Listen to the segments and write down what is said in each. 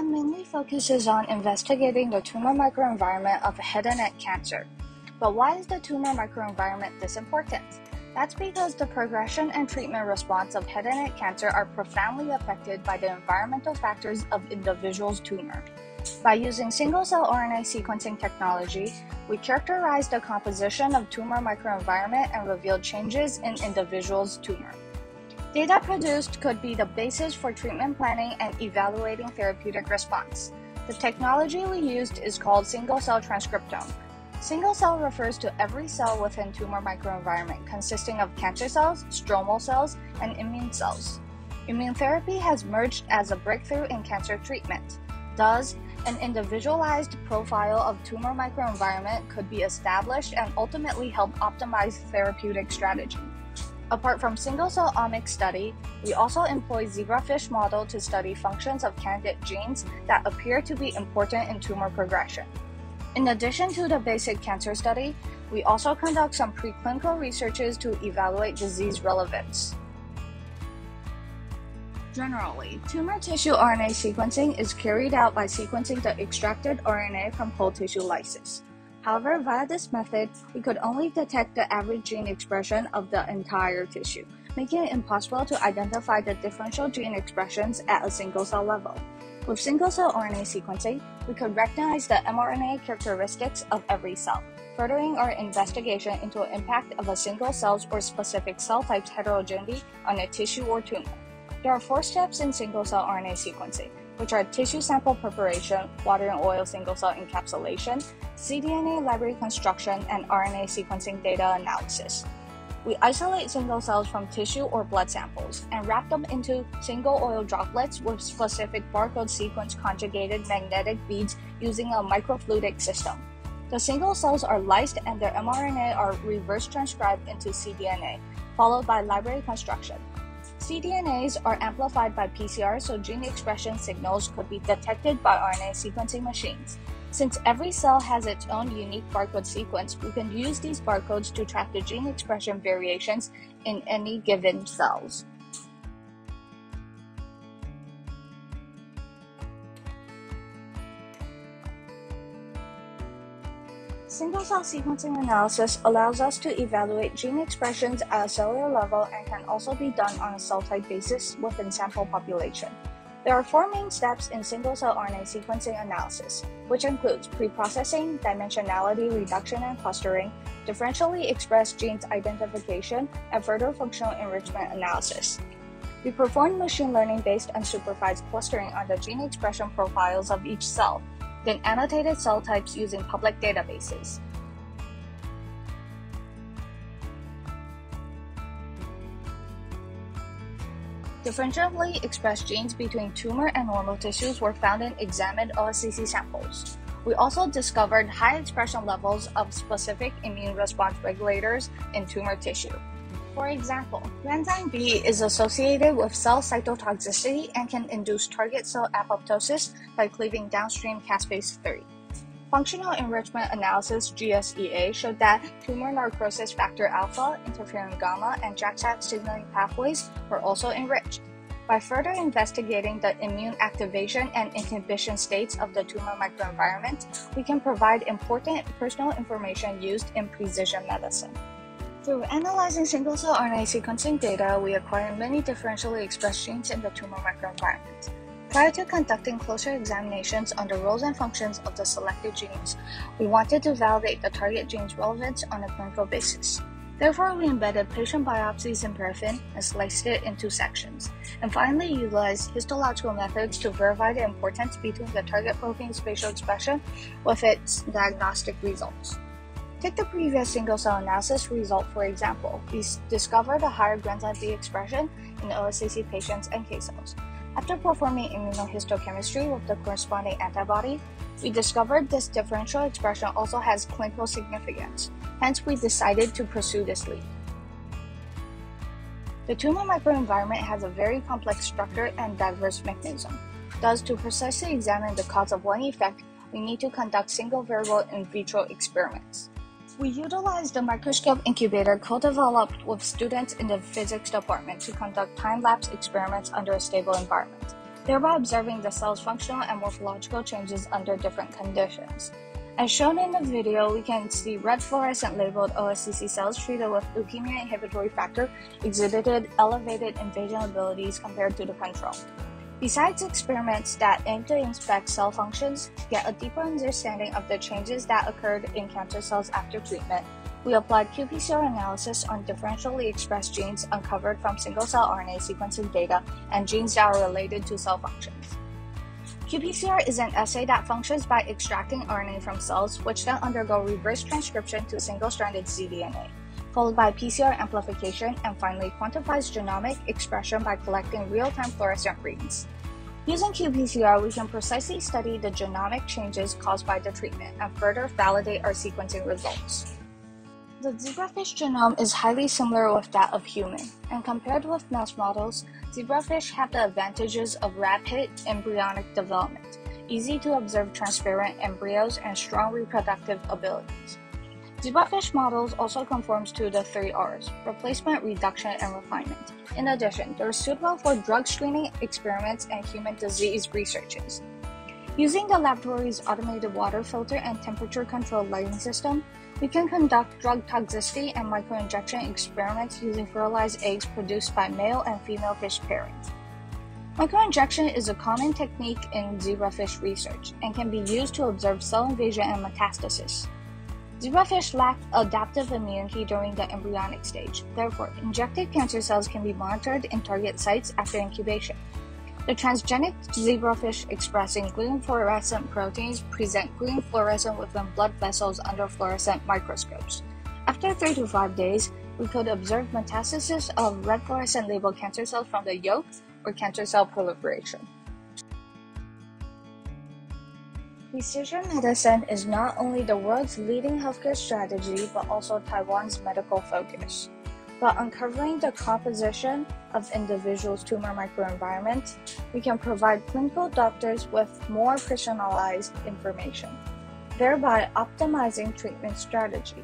lab mainly focuses on investigating the tumor microenvironment of head and neck cancer. But why is the tumor microenvironment this important? That's because the progression and treatment response of head and neck cancer are profoundly affected by the environmental factors of individual's tumor. By using single-cell RNA sequencing technology, we characterized the composition of tumor microenvironment and revealed changes in individual's tumor. Data produced could be the basis for treatment planning and evaluating therapeutic response. The technology we used is called single-cell transcriptome. Single cell refers to every cell within tumor microenvironment consisting of cancer cells, stromal cells, and immune cells. Immune therapy has emerged as a breakthrough in cancer treatment. Thus, an individualized profile of tumor microenvironment could be established and ultimately help optimize therapeutic strategy. Apart from single-cell omics study, we also employ zebrafish model to study functions of candidate genes that appear to be important in tumor progression. In addition to the basic cancer study, we also conduct some preclinical researches to evaluate disease relevance. Generally, tumor tissue RNA sequencing is carried out by sequencing the extracted RNA from whole tissue lysis. However, via this method, we could only detect the average gene expression of the entire tissue, making it impossible to identify the differential gene expressions at a single-cell level. With single-cell RNA sequencing, we could recognize the mRNA characteristics of every cell, furthering our investigation into the impact of a single cell's or specific cell type's heterogeneity on a tissue or tumor. There are 4 steps in single-cell RNA sequencing, which are tissue sample preparation, water and oil single-cell encapsulation, cDNA library construction, and RNA sequencing data analysis. We isolate single cells from tissue or blood samples and wrap them into single oil droplets with specific barcode sequence conjugated magnetic beads using a microfluidic system. The single cells are lysed and their mRNA are reverse transcribed into cDNA, followed by library construction. cDNAs are amplified by PCR so gene expression signals could be detected by RNA sequencing machines. Since every cell has its own unique barcode sequence, we can use these barcodes to track the gene expression variations in any given cells. Single-cell sequencing analysis allows us to evaluate gene expressions at a cellular level and can also be done on a cell-type basis within sample population. There are 4 main steps in single-cell RNA sequencing analysis, which includes pre-processing, dimensionality reduction and clustering, differentially expressed genes identification, and further functional enrichment analysis. We perform machine learning-based unsupervised clustering on the gene expression profiles of each cell, then annotated cell types using public databases. Differentially expressed genes between tumor and normal tissues were found in examined OSCC samples. We also discovered high expression levels of specific immune response regulators in tumor tissue. For example, granzyme B is associated with cell cytotoxicity and can induce target cell apoptosis by cleaving downstream caspase 3. Functional enrichment analysis (GSEA) showed that tumor necrosis factor alpha, interferon gamma, and JAK-STAT signaling pathways were also enriched. By further investigating the immune activation and inhibition states of the tumor microenvironment, we can provide important personal information used in precision medicine. Through analyzing single-cell RNA sequencing data, we acquired many differentially expressed genes in the tumor microenvironment. Prior to conducting closer examinations on the roles and functions of the selected genes, we wanted to validate the target gene's relevance on a clinical basis. Therefore, we embedded patient biopsies in paraffin and sliced it into sections, and finally utilized histological methods to verify the importance between the target protein's spatial expression with its diagnostic results. Take the previous single-cell analysis result for example. We discovered a higher granzyme B expression in OSCC patients and K cells. After performing immunohistochemistry with the corresponding antibody, we discovered this differential expression also has clinical significance. Hence, we decided to pursue this lead. The tumor microenvironment has a very complex structure and diverse mechanism. Thus, to precisely examine the cause of one effect, we need to conduct single-variable in vitro experiments. We utilized the microscope incubator co-developed with students in the physics department to conduct time-lapse experiments under a stable environment. thereby observing the cell's functional and morphological changes under different conditions. As shown in the video, we can see red fluorescent labeled OSCC cells treated with leukemia inhibitory factor exhibited elevated invasion abilities compared to the control. Besides experiments that aim to inspect cell functions to get a deeper understanding of the changes that occurred in cancer cells after treatment, we applied qPCR analysis on differentially expressed genes uncovered from single-cell RNA sequencing data and genes that are related to cell functions. qPCR is an assay that functions by extracting RNA from cells, which then undergo reverse transcription to single-stranded cDNA, followed by PCR amplification, and finally quantifies genomic expression by collecting real-time fluorescent reads. Using qPCR, we can precisely study the genomic changes caused by the treatment and further validate our sequencing results. The zebrafish genome is highly similar with that of human, and compared with mouse models, zebrafish have the advantages of rapid embryonic development, easy to observe transparent embryos, and strong reproductive abilities. Zebrafish models also conforms to the 3 R's: replacement, reduction, and refinement. In addition, they are suitable for drug screening experiments and human disease researches. Using the laboratory's automated water filter and temperature-controlled lighting system, we can conduct drug toxicity and microinjection experiments using fertilized eggs produced by male and female fish pairing. Microinjection is a common technique in zebrafish research and can be used to observe cell invasion and metastasis. Zebrafish lack adaptive immunity during the embryonic stage. Therefore, injected cancer cells can be monitored in target sites after incubation. The transgenic zebrafish expressing green fluorescent proteins present green fluorescent within blood vessels under fluorescent microscopes. After 3 to 5 days, we could observe metastasis of red fluorescent labeled cancer cells from the yolk or cancer cell proliferation. Precision medicine is not only the world's leading healthcare strategy, but also Taiwan's medical focus. By uncovering the composition of individuals' tumor microenvironment, we can provide clinical doctors with more personalized information, thereby optimizing treatment strategy.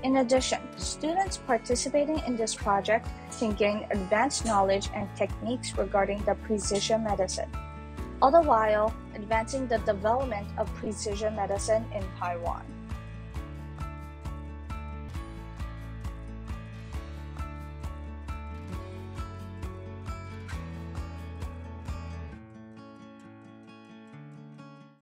In addition, students participating in this project can gain advanced knowledge and techniques regarding the precision medicine, all the while advancing the development of precision medicine in Taiwan.